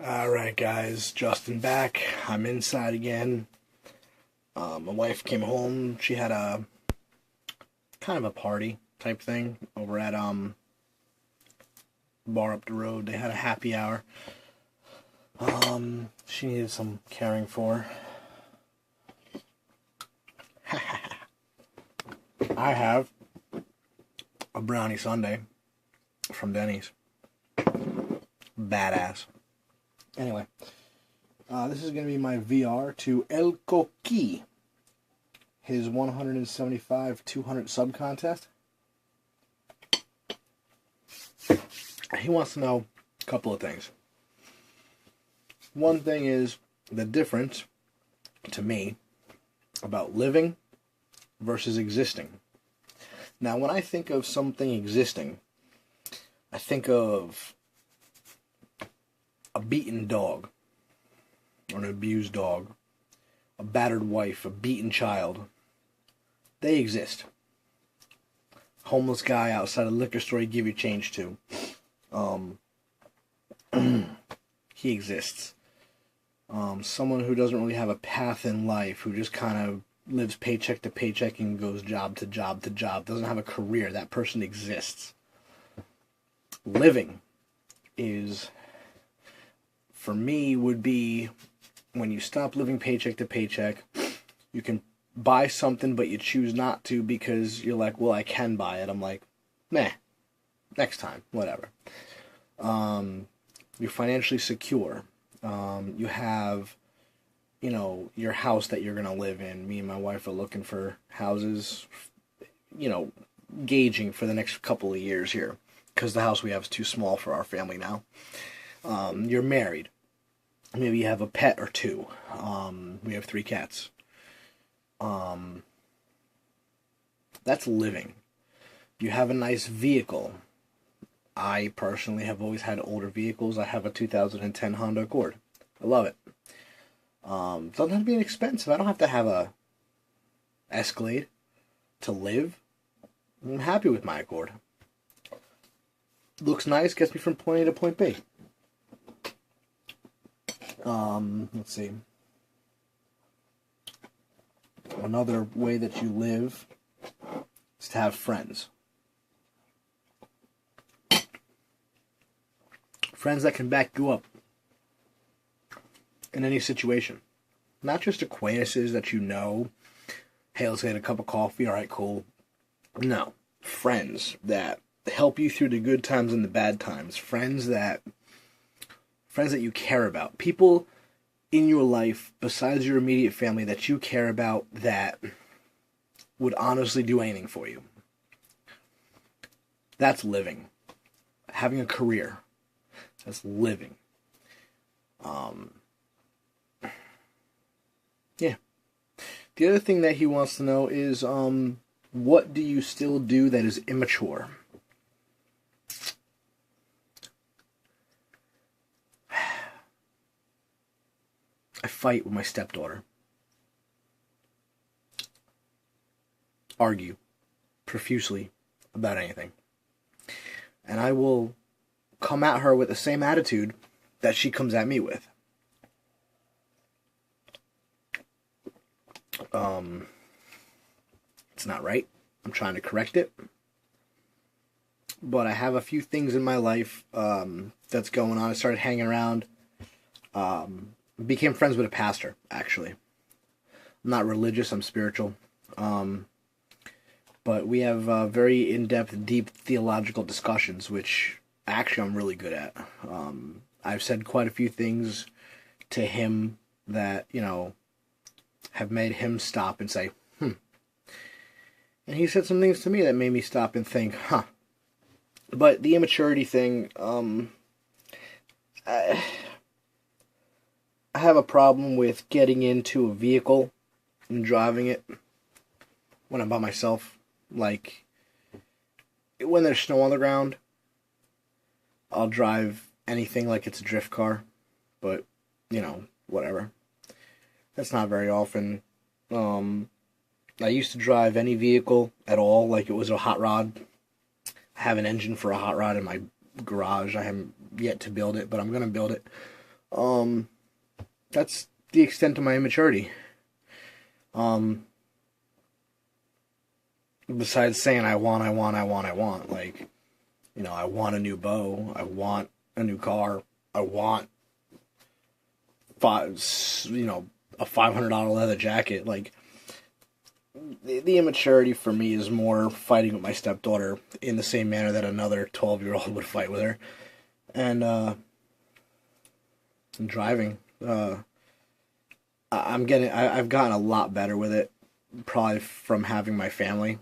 Alright guys, Justin back. I'm inside again. My wife came home. She had a kind of a party type thing over at bar up the road. They had a happy hour. She needed some caring for. I have a brownie sundae from Denny's. Badass. Anyway, this is going to be my VR to El Coqui, his 175-200 sub contest. He wants to know a couple of things. One thing is the difference, to me, about living versus existing. Now, when I think of something existing, I think of a beaten dog, or an abused dog, a battered wife, a beaten child. They exist. Homeless guy outside a liquor store you give your change to. He exists. Someone who doesn't really have a path in life, who just kind of lives paycheck to paycheck and goes job to job to job, doesn't have a career, that person exists. Living is, for me, would be when you stop living paycheck to paycheck. You can buy something, but you choose not to because you're like, well, I can buy it. I'm like, meh, next time, whatever. You're financially secure. You have, your house that you're going to live in. Me and my wife are looking for houses, gauging for the next couple of years here, because the house we have is too small for our family now. You're married. Maybe you have a pet or two. We have 3 cats. That's living. You have a nice vehicle. I personally have always had older vehicles. I have a 2010 Honda Accord. I love it. Doesn't have to be expensive. I don't have to have a Escalade to live. I'm happy with my Accord. Looks nice, gets me from point A to point B. Let's see. Another way that you live is to have friends. Friends that can back you up in any situation. Not just acquaintances that you know. Hey, let's get a cup of coffee. All right, cool. No. Friends that help you through the good times and the bad times. Friends that you care about. People in your life besides your immediate family that you care about that would honestly do anything for you. That's living. Having a career. That's living. Yeah. The other thing that he wants to know is, what do you still do that is immature? I fight with my stepdaughter. Argue profusely about anything. And I will come at her with the same attitude that she comes at me with. It's not right. I'm trying to correct it. But I have a few things in my life that's going on. I started hanging around. Became friends with a pastor, actually. I'm not religious, I'm spiritual. But we have very in-depth, deep theological discussions, which actually I'm really good at. I've said quite a few things to him that, have made him stop and say, And he said some things to me that made me stop and think, But the immaturity thing, I have a problem with getting into a vehicle and driving it when I'm by myself. Like, when there's snow on the ground, I'll drive anything like it's a drift car. But, whatever. That's not very often. I used to drive any vehicle at all like it was a hot rod. I have an engine for a hot rod in my garage. I haven't yet to build it, but I'm going to build it. That's the extent of my immaturity. Besides saying I want, like, I want a new bow, I want a new car, I want a $500 leather jacket. Like, the immaturity for me is more fighting with my stepdaughter in the same manner that another 12-year-old would fight with her. And driving. I've gotten a lot better with it, probably from having my family.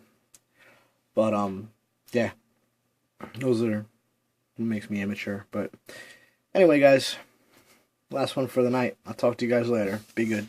But yeah, those are what makes me immature. But anyway, guys, last one for the night. I'll talk to you guys later. Be good.